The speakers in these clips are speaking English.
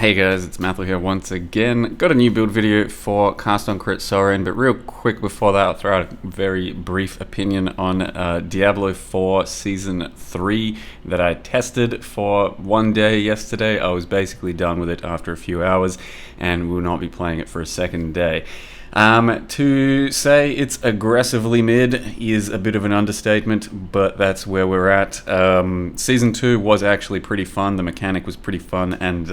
Hey guys, it's Matthew here once again. Got a new build video for Cast on Crit Soulrend, but real quick before that, I'll throw out a very brief opinion on Diablo 4 Season 3 that I tested for one day yesterday. I was basically done with it after a few hours and will not be playing it for a second day. To say it's aggressively mid is a bit of an understatement, but that's where we're at. Season 2 was actually pretty fun. The mechanic was pretty fun, and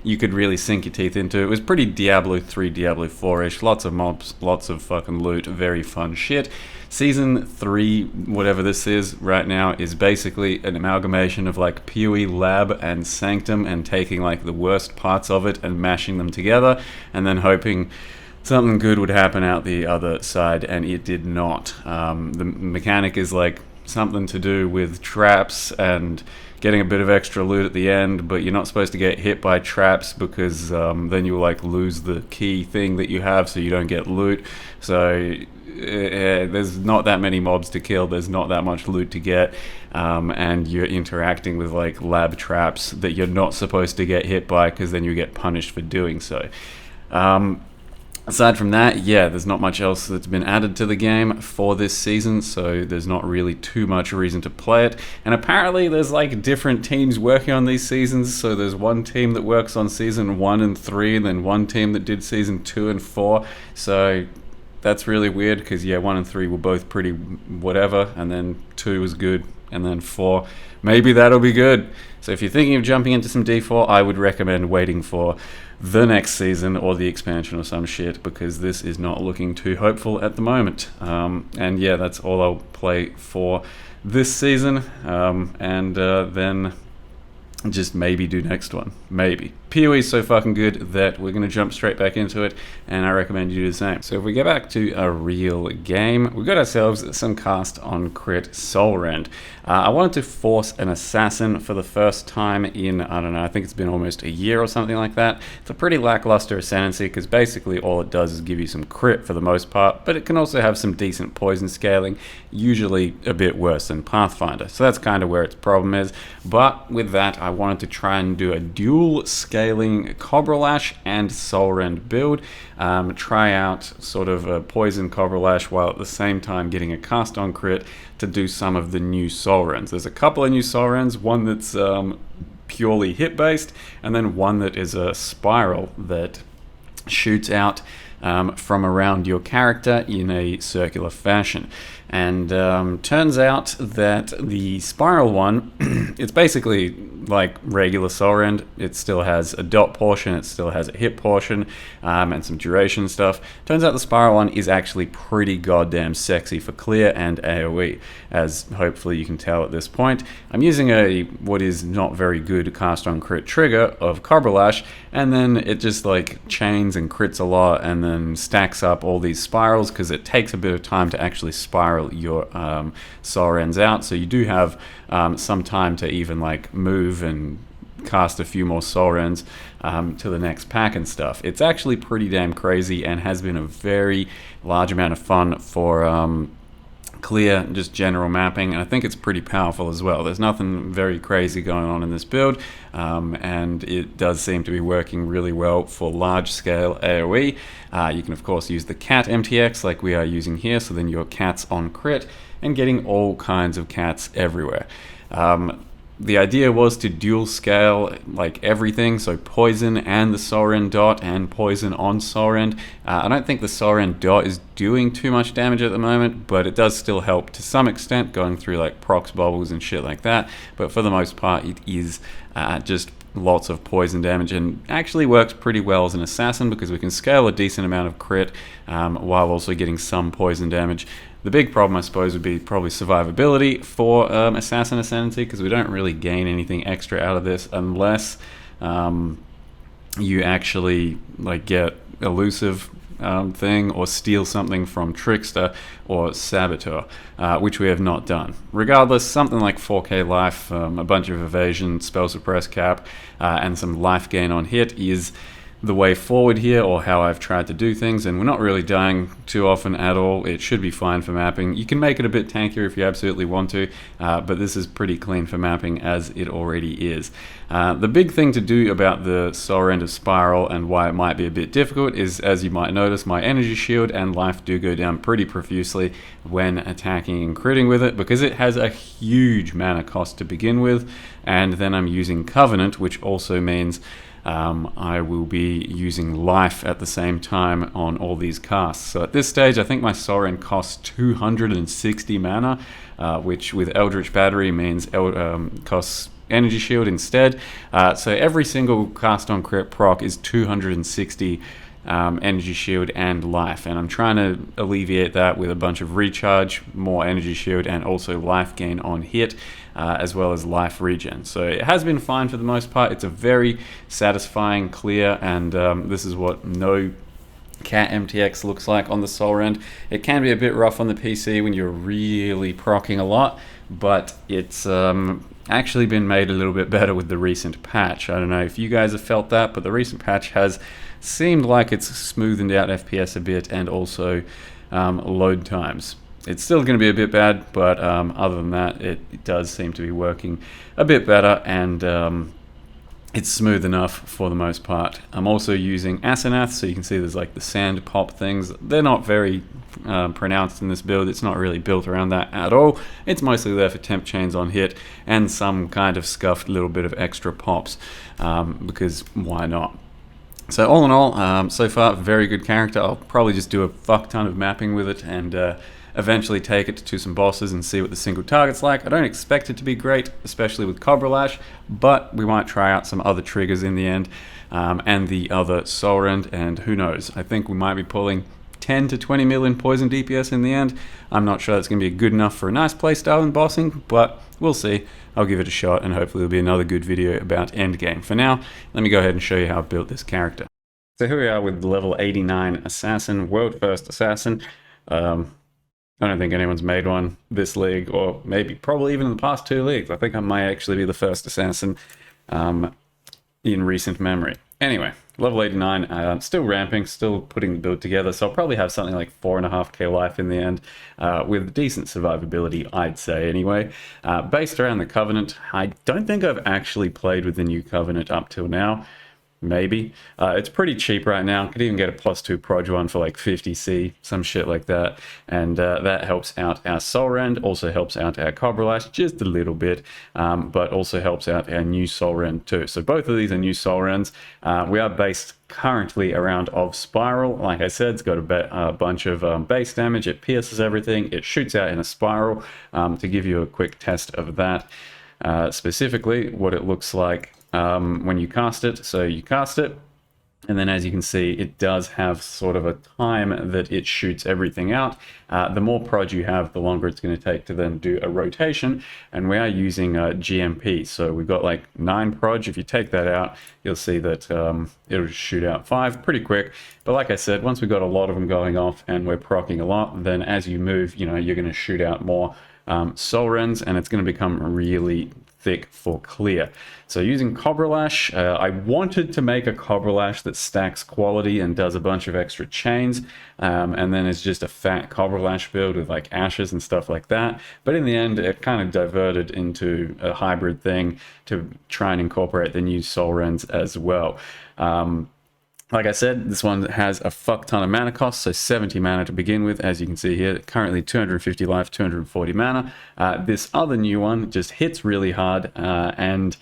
you could really sink your teeth into it. It was pretty Diablo 3, Diablo 4-ish. Lots of mobs, lots of fucking loot, very fun shit. Season 3, whatever this is right now, is basically an amalgamation of like PoE Lab and Sanctum and taking like the worst parts of it and mashing them together and then hoping something good would happen out the other side, and it did not. The mechanic is like something to do with traps and getting a bit of extra loot at the end, but you're not supposed to get hit by traps because then you'll like lose the key thing that you have, so you don't get loot. So there's not that many mobs to kill, there's not that much loot to get, and you're interacting with like lab traps that you're not supposed to get hit by because then you get punished for doing so. Aside from that, yeah, there's not much else that's been added to the game for this season, so there's not really too much reason to play it. And apparently there's like different teams working on these seasons, so there's one team that works on season 1 and 3, and then one team that did season 2 and 4, so that's really weird, because yeah, 1 and 3 were both pretty whatever, and then 2 was good, and then 4, maybe that'll be good. So if you're thinking of jumping into some D4, I would recommend waiting for the next season or the expansion or some shit, because this is not looking too hopeful at the moment. And yeah, that's all I'll play for this season, and then just maybe do next one, maybe. PoE is so fucking good that we're going to jump straight back into it, and I recommend you do the same. So if we go back to a real game, we've got ourselves some cast on crit Soulrend. I wanted to force an assassin for the first time in, I don't know, I think it's been almost a year or something like that. It's a pretty lackluster ascendancy because basically all it does is give you some crit for the most part, but it can also have some decent poison scaling, usually a bit worse than Pathfinder. So that's kind of where its problem is. But with that, I wanted to try and do a dual scaling Cobra Lash and Soulrend build. Try out sort of a poison Cobra Lash while at the same time getting a cast on crit to do some of the new Soulrends. There's a couple of new Soulrends, one that's purely hit based, and then one that is a spiral that shoots out from around your character in a circular fashion. And turns out that the spiral one, it's basically like regular Soulrend. It still has a dot portion, it still has a hit portion, and some duration stuff. Turns out the spiral one is actually pretty goddamn sexy for clear and AoE, as hopefully you can tell at this point. I'm using what is not very good cast on crit trigger of Cobra Lash, and then it just like chains and crits a lot and then stacks up all these spirals, because it takes a bit of time to actually spiral your Soulrends out, so you do have some time to even like move and cast a few more Soulrends to the next pack and stuff. It's actually pretty damn crazy and has been a very large amount of fun for clear, just general mapping, and I think it's pretty powerful as well. There's nothing very crazy going on in this build, and it does seem to be working really well for large scale AoE. You can of course use the cat MTX like we are using here, so then your cat's on crit and getting all kinds of cats everywhere. The idea was to dual scale like everything, so poison and the Soulrend dot and poison on Soulrend. I don't think the Soulrend dot is doing too much damage at the moment, but it does still help to some extent, going through like procs bubbles and shit like that. But for the most part, it is just lots of poison damage, and actually works pretty well as an assassin because we can scale a decent amount of crit while also getting some poison damage. The big problem, I suppose, would be probably survivability for Assassin Ascendancy, because we don't really gain anything extra out of this unless you actually like get elusive thing or steal something from Trickster or Saboteur, which we have not done. Regardless, something like 4k life, a bunch of evasion, spell suppress cap, and some life gain on hit is the way forward here, or how I've tried to do things, and we're not really dying too often at all. It should be fine for mapping. You can make it a bit tankier if you absolutely want to, but this is pretty clean for mapping as it already is. The big thing to do about the Soulrend of Spiral and why it might be a bit difficult is, as you might notice, my energy shield and life do go down pretty profusely when attacking and critting with it, because it has a huge mana cost to begin with, and then I'm using Covenant, which also means I will be using life at the same time on all these casts. So at this stage, I think my Soulrend costs 260 mana, which with Eldritch Battery means costs energy shield instead. So every single cast on crit proc is 260 energy shield and life, and I'm trying to alleviate that with a bunch of recharge, more energy shield, and also life gain on hit, as well as life regen. So it has been fine for the most part. It's a very satisfying clear, and this is what no Cat MTX looks like on the Soulrend. It can be a bit rough on the PC when you're really proccing a lot, but it's actually been made a little bit better with the recent patch. I don't know if you guys have felt that, but the recent patch has seemed like it's smoothened out FPS a bit, and also load times. It's still going to be a bit bad, but other than that, it does seem to be working a bit better, and it's smooth enough for the most part. I'm also using Asenath, so you can see there's like the sand pop things. They're not very pronounced in this build. It's not really built around that at all. It's mostly there for temp chains on hit and some kind of scuffed little bit of extra pops, because why not? So all in all, so far, very good character. I'll probably just do a fuck ton of mapping with it, and eventually take it to some bosses and see what the single target's like. I don't expect it to be great, especially with Cobra Lash, but we might try out some other triggers in the end, and the other Soulrend, and who knows, I think we might be pulling 10 to 20 million poison DPS in the end. I'm not sure that's going to be good enough for a nice playstyle in bossing, but we'll see. I'll give it a shot, and hopefully there'll be another good video about endgame. For now, let me go ahead and show you how I built this character. So here we are with level 89 Assassin, world first Assassin. I don't think anyone's made one this league, or maybe probably even in the past 2 leagues. I think I might actually be the first Assassin in recent memory. Anyway, level 89, still ramping, still putting the build together, so I'll probably have something like 4.5k life in the end, with decent survivability, I'd say anyway. Based around the Covenant, I don't think I've actually played with the new Covenant up till now. Maybe. It's pretty cheap right now. Could even get a +2 proj one for like 50C, some shit like that. And that helps out our Soulrend, also helps out our Cobra Lash just a little bit, but also helps out our new Soulrend too. So both of these are new Soulrends. We are based currently around of Spiral. Like I said, it's got a bunch of base damage. It pierces everything. It shoots out in a spiral. To give you a quick test of that, specifically what it looks like when you cast it. So you cast it, and then as you can see, it does have sort of a time that it shoots everything out. The more proj you have, the longer it's going to take to then do a rotation, and we are using GMP, so we've got like 9 proj. If you take that out, you'll see that it'll shoot out 5 pretty quick. But like I said, once we've got a lot of them going off and we're proccing a lot, then as you move, you know, you're going to shoot out more Soulrends, and it's going to become really thick for clear. So using Cobra Lash, I wanted to make a Cobra Lash that stacks quality and does a bunch of extra chains, and then it's just a fat Cobra Lash build with like ashes and stuff like that. But in the end, it kind of diverted into a hybrid thing to try and incorporate the new Soulrends as well. Like I said, this one has a fuck ton of mana cost, so 70 mana to begin with, as you can see here. Currently 250 life, 240 mana. This other new one just hits really hard and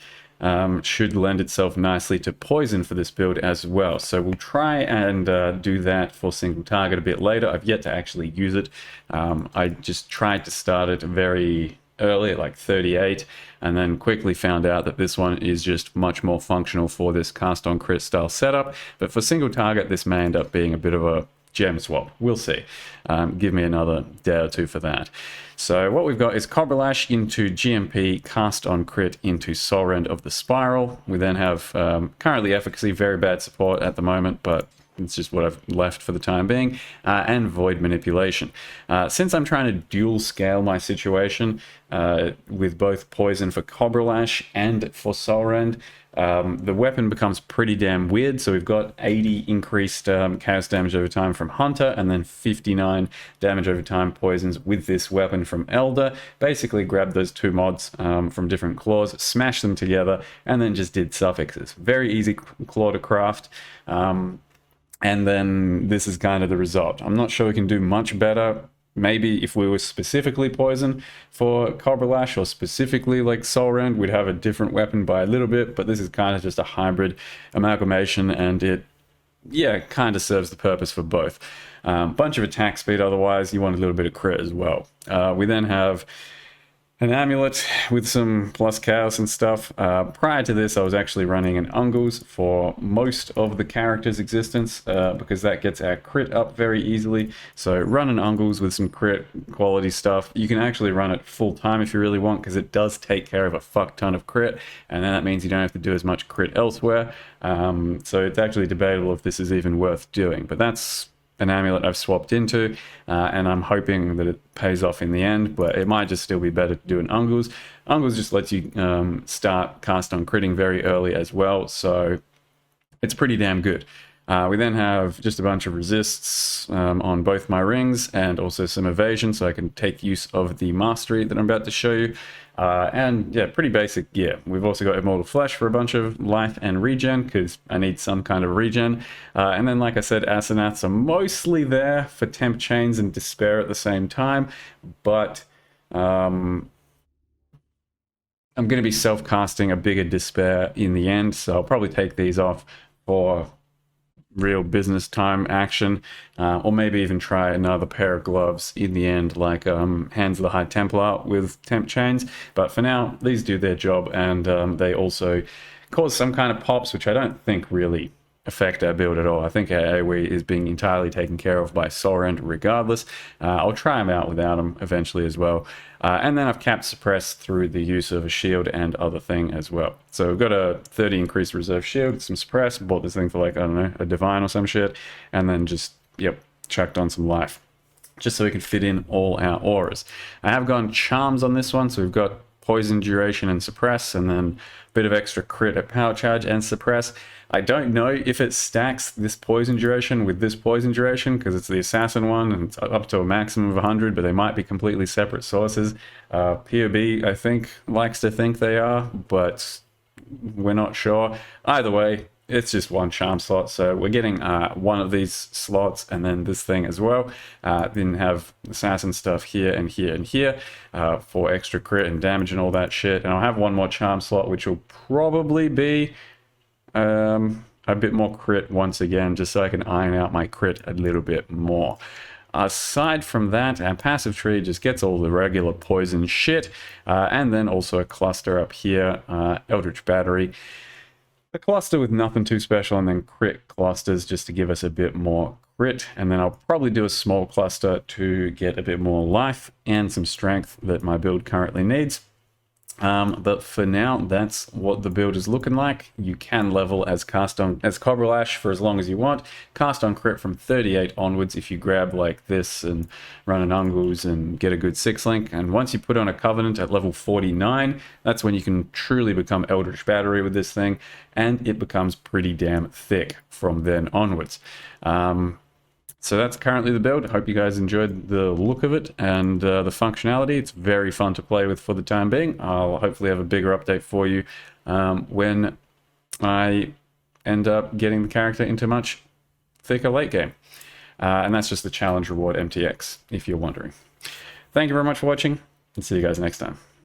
should lend itself nicely to poison for this build as well. So we'll try and do that for single target a bit later. I've yet to actually use it. I just tried to start it very early at like 38, and then quickly found out that this one is just much more functional for this cast on crit style setup. But for single target, this may end up being a bit of a gem swap. We'll see. Give me another day or two for that. So what we've got is Cobra Lash into GMP, cast on crit into Soulrend of the Spiral. We then have currently efficacy, very bad support at the moment, but it's just what I've left for the time being, and Void Manipulation. Since I'm trying to dual scale my situation with both Poison for Cobra Lash and for Soulrend, the weapon becomes pretty damn weird. So we've got 80 increased chaos damage over time from Hunter, and then 59 damage over time poisons with this weapon from Elder. Basically grabbed those two mods from different claws, smashed them together, and then just did suffixes. Very easy claw to craft. And then this is kind of the result. I'm not sure we can do much better. Maybe if we were specifically Poison for Cobra Lash or specifically like Soulrend, we'd have a different weapon by a little bit, but this is kind of just a hybrid amalgamation, and it, yeah, kind of serves the purpose for both. Bunch of attack speed otherwise, you want a little bit of crit as well. We then have an amulet with some plus chaos and stuff. Prior to this, I was actually running an Ungles for most of the character's existence because that gets our crit up very easily. So run an Ungles with some crit quality stuff. You can actually run it full time if you really want, because it does take care of a fuck ton of crit, and then that means you don't have to do as much crit elsewhere. So it's actually debatable if this is even worth doing, but that's an amulet I've swapped into, and I'm hoping that it pays off in the end, but it might just still be better to do an Ungles. Ungles just lets you start cast on critting very early as well, so it's pretty damn good. We then have just a bunch of resists on both my rings, and also some evasion, so I can take use of the mastery that I'm about to show you. And yeah, pretty basic gear. We've also got Immortal Flesh for a bunch of life and regen, because I need some kind of regen. And then, like I said, Asenaths are mostly there for Temp Chains and Despair at the same time, but I'm going to be self-casting a bigger Despair in the end, so I'll probably take these off for real business time action, or maybe even try another pair of gloves in the end, like Hands of the High Templar with Temp Chains. But for now, these do their job, and they also cause some kind of pops, which I don't think really affect our build at all. I think our AoE is being entirely taken care of by Soulrend regardless. I'll try them out without them eventually as well. And then I've capped Suppress through the use of a shield and other thing as well. So we've got a 30 increased reserve shield, some Suppress, bought this thing for like, I don't know, a Divine or some shit, and then just, yep, chucked on some life, just so we can fit in all our auras. I have gone Charms on this one, so we've got Poison, Duration, and Suppress, and then a bit of extra crit at Power Charge and Suppress. I don't know if it stacks this Poison Duration with this Poison Duration, because it's the Assassin one, and it's up to a maximum of 100, but they might be completely separate sources. POB, I think, likes to think they are, but we're not sure. Either way, it's just one charm slot, so we're getting one of these slots and then this thing as well. Then have assassin stuff here and here and here for extra crit and damage and all that shit. And I'll have one more charm slot, which will probably be a bit more crit once again, just so I can iron out my crit a little bit more. Aside from that, our passive tree just gets all the regular poison shit, and then also a cluster up here, Eldritch Battery. A cluster with nothing too special, and then crit clusters just to give us a bit more crit, and then I'll probably do a small cluster to get a bit more life and some strength that my build currently needs. But for now, that's what the build is looking like. You can level as Cobra Lash for as long as you want. Cast on crit from 38 onwards if you grab like this and run an Ungles and get a good 6-link. And once you put on a Covenant at level 49, that's when you can truly become Eldritch Battery with this thing, and it becomes pretty damn thick from then onwards. So that's currently the build. I hope you guys enjoyed the look of it and the functionality. It's very fun to play with for the time being. I'll hopefully have a bigger update for you when I end up getting the character into much thicker late game. And that's just the challenge reward MTX, if you're wondering. Thank you very much for watching, and see you guys next time.